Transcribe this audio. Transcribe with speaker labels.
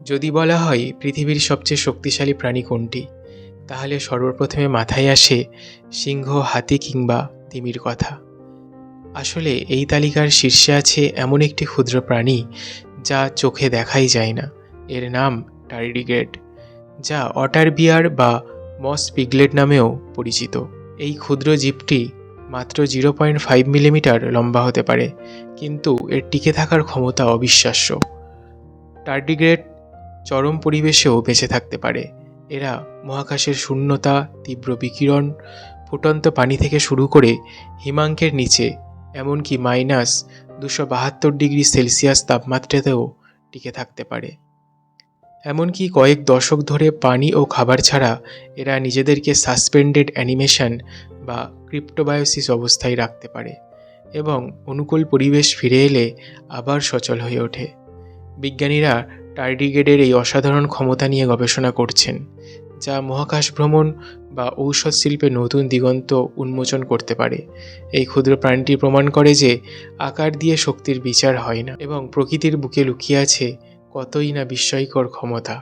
Speaker 1: যদি বলা হয় পৃথিবীর সবচেয়ে শক্তিশালী প্রাণী কোনটি, তাহলে সর্বপ্রথমে মাথায় আসে সিংহ, হাতি কিংবা তিমির কথা। আসলে এই তালিকার শীর্ষে আছে এমন একটি ক্ষুদ্র প্রাণী যা চোখে দেখাই যায় না। এর নাম টার্ডিগ্রেড, যা অটার বিয়ার বা মস পিগলেট নামেও পরিচিত। এই ক্ষুদ্র জীবটি মাত্র 0.5 মিলিমিটার লম্বা হতে পারে, কিন্তু এর টিকে থাকার ক্ষমতা অবিশ্বাস্য। টার্ডিগ্রেড চরম পরিবেশেও বেঁচে থাকতে পারে। এরা মহাকাশের শূন্যতা, তীব্র বিকিরণ, ফুটন্ত পানি থেকে শুরু করে হিমাঙ্কের নিচে এমনকি -272 ডিগ্রি সেলসিয়াস তাপমাত্রাতেও টিকে থাকতে পারে। এমনকি কয়েক দশক ধরে পানি ও খাবার ছাড়া এরা নিজেদেরকে সাসপেন্ডেড অ্যানিমেশন বা ক্রিপ্টোবায়োসিস অবস্থায় রাখতে পারে এবং অনুকূল পরিবেশ ফিরে এলে আবার সচল হয়ে ওঠে। বিজ্ঞানীরা টার্ডিগ্রেডের এই অসাধারণ ক্ষমতা নিয়ে গবেষণা করছেন, যা মহাকাশ ভ্রমণ বা ঔষধ শিল্পে নতুন দিগন্ত উন্মোচন করতে পারে। এই ক্ষুদ্র প্রাণীটি প্রমাণ করে যে আকার দিয়ে শক্তির বিচার হয় না এবং প্রকৃতির বুকে লুকিয়ে আছে কতই না বিস্ময়কর ক্ষমতা।